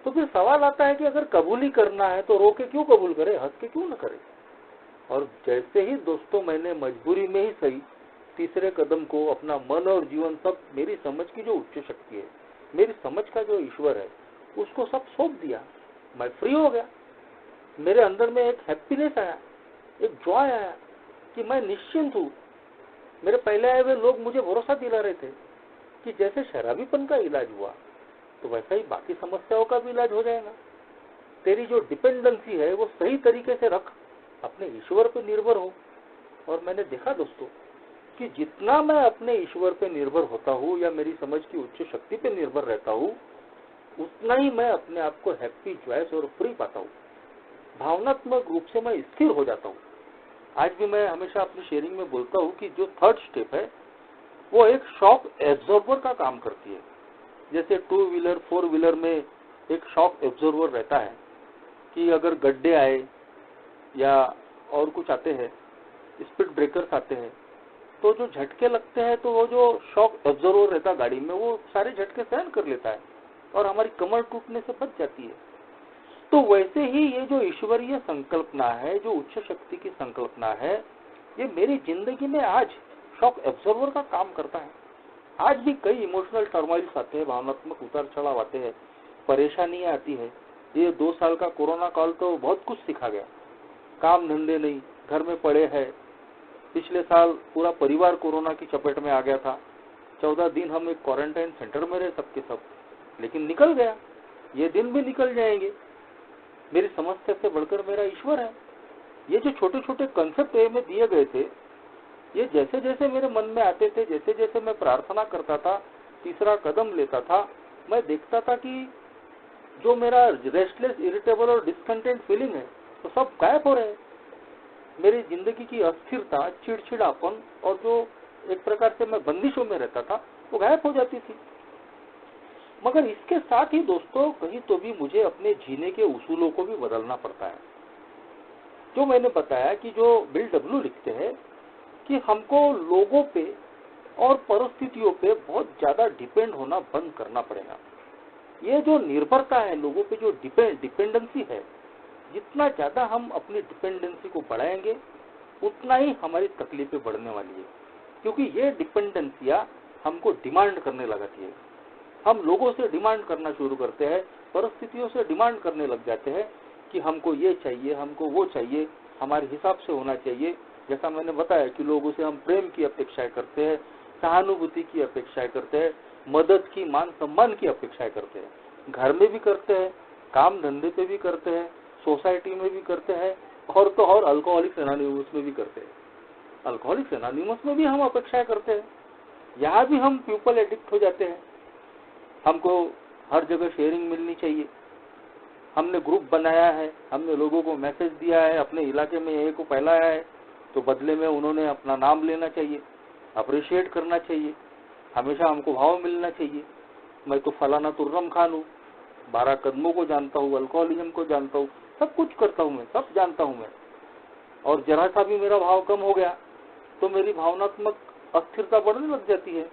तो फिर सवाल आता है कि अगर कबूल ही करना है तो रो के क्यों कबूल करे, हंस के क्यों न करे। और जैसे ही दोस्तों मैंने मजबूरी में ही सही तीसरे कदम को अपना मन और जीवन सब मेरी समझ की जो उच्च शक्ति है, मेरी समझ का जो ईश्वर है, उसको सब सौंप दिया, मैं फ्री हो गया। मेरे अंदर में एक हैप्पीनेस आया, एक जॉय आया कि मैं निश्चिंत हूँ। मेरे पहले आए हुए लोग मुझे भरोसा दिला रहे थे कि जैसे शराबीपन का इलाज हुआ तो वैसा ही बाकी समस्याओं का भी इलाज हो जाएगा। तेरी जो डिपेंडेंसी है वो सही तरीके से रख, अपने ईश्वर पे निर्भर हो। और मैंने देखा दोस्तों कि जितना मैं अपने ईश्वर पे निर्भर होता हूँ या मेरी समझ की उच्च शक्ति पे निर्भर रहता हूँ, उतना ही मैं अपने आप को हैप्पी, जॉयस और फ्री पाता हूँ। भावनात्मक रूप से मैं स्थिर हो जाता हूँ। आज भी मैं हमेशा अपनी शेयरिंग में बोलता हूँ कि जो थर्ड स्टेप है वो एक शॉक एब्जॉर्बर का काम करती है। जैसे 2 व्हीलर 4 व्हीलर में एक शॉक एब्जॉर्बर रहता है कि अगर गड्ढे आए या और कुछ आते हैं, स्पीड ब्रेकर्स आते हैं, तो जो झटके लगते हैं तो वो जो शॉक एब्जॉर्बर रहता है गाड़ी में, वो सारे झटके सहन कर लेता है और हमारी कमर टूटने से बच जाती है। तो वैसे ही ये जो ईश्वरीय संकल्पना है, जो उच्च शक्ति की संकल्पना है, ये मेरी जिंदगी में आज शॉक एब्जॉर्बर का काम करता है। आज भी कई इमोशनल टर्मोइल्स आते हैं, भावनात्मक उतार चढ़ाव आते हैं, परेशानियां आती है। ये 2 साल का कोरोना काल तो बहुत कुछ सिखा गया। काम धंधे नहीं, घर में पड़े हैं। पिछले साल पूरा परिवार कोरोना की चपेट में आ गया था। 14 दिन हम एक क्वारंटाइन सेंटर में रहे सबके सब, लेकिन निकल गया। ये दिन भी निकल जाएंगे। मेरी समस्या से बढ़कर मेरा ईश्वर है। ये जो छोटे छोटे कंसेप्ट में दिए गए थे, ये जैसे जैसे मेरे मन में आते थे, जैसे जैसे मैं प्रार्थना करता था, तीसरा कदम लेता था, मैं देखता था कि जो मेरा रेस्टलेस, इरिटेबल और डिसकंटेंट फीलिंग है तो सब गायब हो रहे हैं। मेरी जिंदगी की अस्थिरता, चिड़चिड़ापन और जो एक प्रकार से मैं बंदिशों में रहता था वो गायब हो जाती थी। मगर इसके साथ ही दोस्तों कहीं तो भी मुझे अपने जीने के उसूलों को भी बदलना पड़ता है। जो मैंने बताया कि जो बिल डब्ल्यू लिखते हैं कि हमको लोगों पे और परिस्थितियों पे बहुत ज्यादा डिपेंड होना बंद करना पड़ेगा। ये जो निर्भरता है लोगों पे, जो डिपेंडेंसी है, जितना ज्यादा हम अपनी डिपेंडेंसी को बढ़ाएंगे उतना ही हमारी तकलीफें बढ़ने वाली है। क्योंकि ये डिपेंडेंसियां हमको डिमांड करने लगाती है। हम लोगों से डिमांड करना शुरू करते हैं, परिस्थितियों से डिमांड करने लग जाते हैं कि हमको ये चाहिए, हमको वो चाहिए, हमारे हिसाब से होना चाहिए। जैसा मैंने बताया कि लोगों से हम प्रेम की अपेक्षाएं करते हैं, सहानुभूति की अपेक्षाएं करते हैं, मदद की, मान सम्मान की अपेक्षाएं करते हैं। घर में भी करते हैं, काम धंधे पे भी करते हैं, सोसाइटी में भी करते हैं, और तो और अल्कोहलिक्स एनोनिमस में भी करते हैं। अल्कोहलिक्स एनोनिमस में भी हम अपेक्षाएं करते हैं। यहाँ भी हम पीपल एडिक्ट हो जाते हैं। हमको हर जगह शेयरिंग मिलनी चाहिए। हमने ग्रुप बनाया है, हमने लोगों को मैसेज दिया है, अपने इलाके में एक को फैलाया है, तो बदले में उन्होंने अपना नाम लेना चाहिए, अप्रिशिएट करना चाहिए, हमेशा हमको भाव मिलना चाहिए। मैं तो फलाना तुर्रम खान हूँ, 12 कदमों को जानता हूँ, अल्कोहलिज्म को जानता हूँ, सब कुछ करता हूँ मैं, सब जानता हूँ मैं। और जरा सा भी मेरा भाव कम हो गया तो मेरी भावनात्मक अस्थिरता बढ़ने लग जाती है,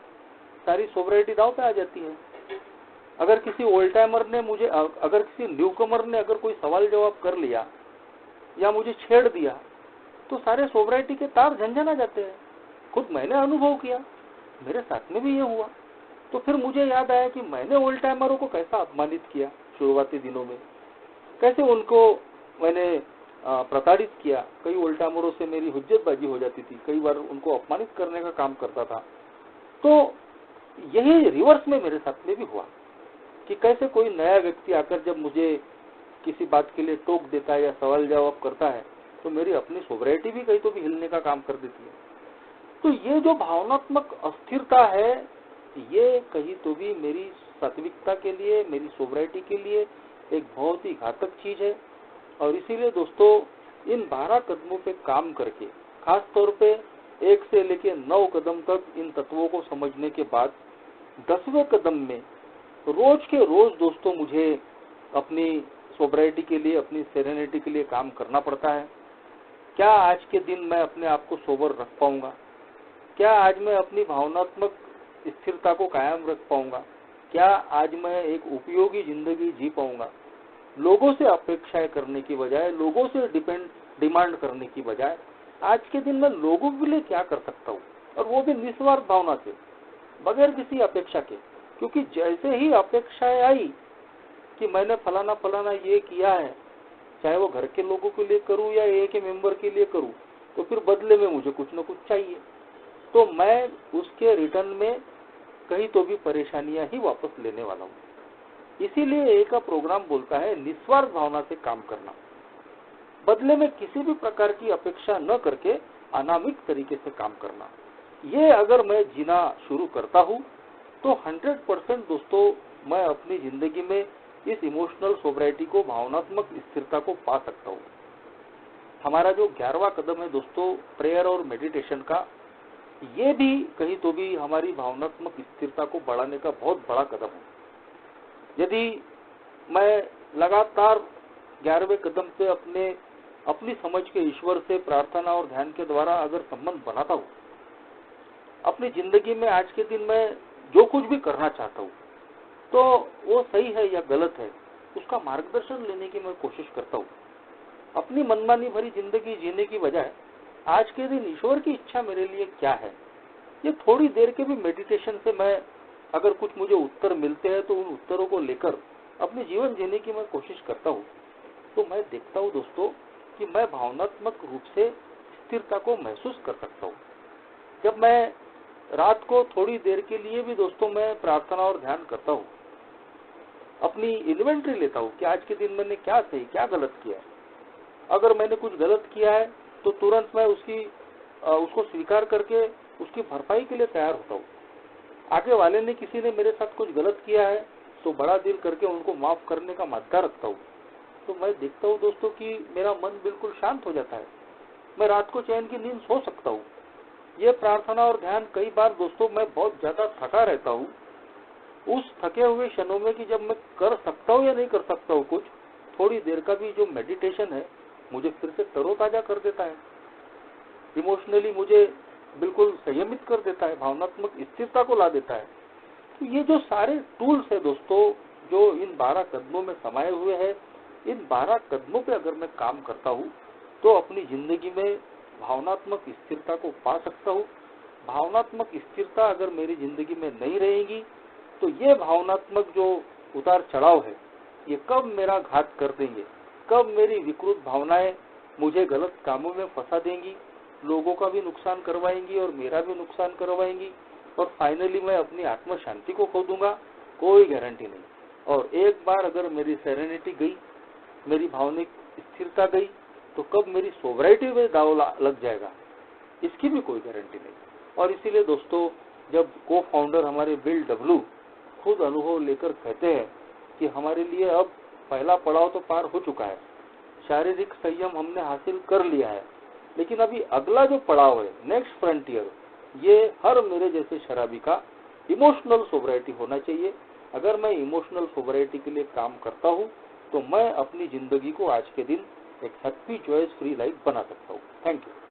सारी सोबराइटी दांव पे आ जाती है। अगर किसी ओल्ड टाइमर ने मुझे, अगर किसी न्यूकमर ने अगर कोई सवाल जवाब कर लिया या मुझे छेड़ दिया तो सारे सोबराइटी के तार झंझना जाते हैं। खुद मैंने अनुभव किया, मेरे साथ में भी ये हुआ। तो फिर मुझे याद आया कि मैंने ओल्ड टाइमरों को कैसा अपमानित किया शुरुआती दिनों में, कैसे उनको मैंने प्रताड़ित किया। कई ओल्ड टाइमरों से मेरी हुज्जतबाजी हो जाती थी, कई बार उनको अपमानित करने का काम करता था। तो यही रिवर्स में मेरे साथ में भी हुआ कि कैसे कोई नया व्यक्ति आकर जब मुझे किसी बात के लिए टोक देता है या सवाल जवाब करता है तो मेरी अपनी सोबराइटी भी कहीं तो भी हिलने का काम कर देती है। तो ये जो भावनात्मक अस्थिरता है, ये कहीं तो भी मेरी सात्विकता के लिए, मेरी सोबराइटी के लिए एक बहुत ही घातक चीज है। और इसीलिए दोस्तों इन 12 कदमों पे काम करके, खास तौर पे 1 से लेके 9 कदम तक इन तत्वों को समझने के बाद 10वें कदम में रोज के रोज दोस्तों मुझे अपनी सोब्राइटी के लिए, अपनी सेरेनिटी के लिए काम करना पड़ता है? क्या आज के दिन मैं अपने आप को सोबर रख पाऊंगा? क्या आज मैं अपनी भावनात्मक स्थिरता को कायम रख पाऊंगा? क्या आज मैं एक उपयोगी जिंदगी जी पाऊंगा? लोगों से अपेक्षाएं करने की बजाय, लोगों से डिमांड करने की बजाय, आज के दिन मैं लोगों के लिए क्या कर सकता हूँ, और वो भी निस्वार्थ भावना से, बगैर किसी अपेक्षा के। क्योंकि जैसे ही अपेक्षाएं आई कि मैंने फलाना फलाना ये किया है, चाहे वो घर के लोगों के लिए करूं या एक मेंबर के लिए करूं, तो फिर बदले में मुझे कुछ न कुछ चाहिए, तो मैं उसके रिटर्न में कहीं तो भी परेशानियां ही वापस लेने वाला हूं। इसीलिए ए का प्रोग्राम बोलता है निस्वार्थ भावना से काम करना, बदले में किसी भी प्रकार की अपेक्षा न करके अनामिक तरीके से काम करना। ये अगर मैं जीना शुरू करता हूं तो 100% दोस्तों मैं अपनी जिंदगी में इस इमोशनल सोब्राइटी को, भावनात्मक स्थिरता को पा सकता हूँ। हमारा जो 11वां कदम है दोस्तों प्रेयर और मेडिटेशन का, ये भी कहीं तो भी हमारी भावनात्मक स्थिरता को बढ़ाने का बहुत बड़ा कदम है। यदि मैं लगातार 11वें कदम से अपनी समझ के ईश्वर से प्रार्थना और ध्यान के द्वारा अगर संबंध बनाता हूँ, अपनी जिंदगी में आज के दिन मैं जो कुछ भी करना चाहता हूँ, तो वो सही है या गलत है, उसका मार्गदर्शन लेने की मैं कोशिश करता हूँ। अपनी मनमानी भरी जिंदगी जीने की बजाय आज के दिन ईश्वर की इच्छा मेरे लिए क्या है, ये थोड़ी देर के भी मेडिटेशन से मैं अगर कुछ मुझे उत्तर मिलते हैं तो उन उत्तरों को लेकर अपने जीवन जीने की मैं कोशिश करता हूँ, तो मैं देखता हूँ दोस्तों कि मैं भावनात्मक रूप से स्थिरता को महसूस कर सकता हूँ। जब मैं रात को थोड़ी देर के लिए भी दोस्तों मैं प्रार्थना और ध्यान करता हूँ, अपनी इन्वेंट्री लेता हूँ कि आज के दिन मैंने क्या सही क्या गलत किया है। अगर मैंने कुछ गलत किया है तो तुरंत मैं उसको स्वीकार करके उसकी भरपाई के लिए तैयार होता हूँ। आगे वाले ने, किसी ने मेरे साथ कुछ गलत किया है तो बड़ा दिल करके उनको माफ करने का माध्यम रखता हूँ। तो मैं देखता हूँ दोस्तों कि मेरा मन बिल्कुल शांत हो जाता है, मैं रात को चैन की नींद सो सकता हूँ। ये प्रार्थना और ध्यान कई बार दोस्तों मैं बहुत ज्यादा थका रहता हूँ, उस थके हुए क्षणों में कि जब मैं कर सकता हूँ या नहीं कर सकता हूँ कुछ, थोड़ी देर का भी जो मेडिटेशन है मुझे फिर से तरोताजा कर देता है, इमोशनली मुझे बिल्कुल संयमित कर देता है, भावनात्मक स्थिरता को ला देता है। तो ये जो सारे टूल्स है दोस्तों जो इन 12 कदमों में समाये हुए हैं, इन 12 कदमों पे अगर मैं काम करता हूँ तो अपनी जिंदगी में भावनात्मक स्थिरता को पा सकता हूँ। भावनात्मक स्थिरता अगर मेरी जिंदगी में नहीं रहेगी तो ये भावनात्मक जो उतार चढ़ाव है ये कब मेरा घात कर देंगे, कब मेरी विकृत भावनाएं मुझे गलत कामों में फंसा देंगी, लोगों का भी नुकसान करवाएंगी और मेरा भी नुकसान करवाएंगी, और फाइनली मैं अपनी आत्म शांति को खो दूंगा, कोई गारंटी नहीं। और एक बार अगर मेरी सेरेनिटी गई, मेरी भावनिक स्थिरता गई, तो कब मेरी सोब्राइटी में दाव लग जाएगा इसकी भी कोई गारंटी नहीं। और इसीलिए दोस्तों जब को फाउंडर हमारे बिल डब्लू खुद अनुभव लेकर कहते हैं कि हमारे लिए अब पहला पड़ाव तो पार हो चुका है, शारीरिक संयम हमने हासिल कर लिया है, लेकिन अभी अगला जो पड़ाव है, नेक्स्ट फ्रंटियर, ये हर मेरे जैसे शराबी का इमोशनल सोब्राइटी होना चाहिए। अगर मैं इमोशनल सोब्राइटी के लिए काम करता हूँ तो मैं अपनी जिंदगी को आज के दिन एक हैप्पी चॉइस फ्री लाइफ बना सकता हूँ। Thank you.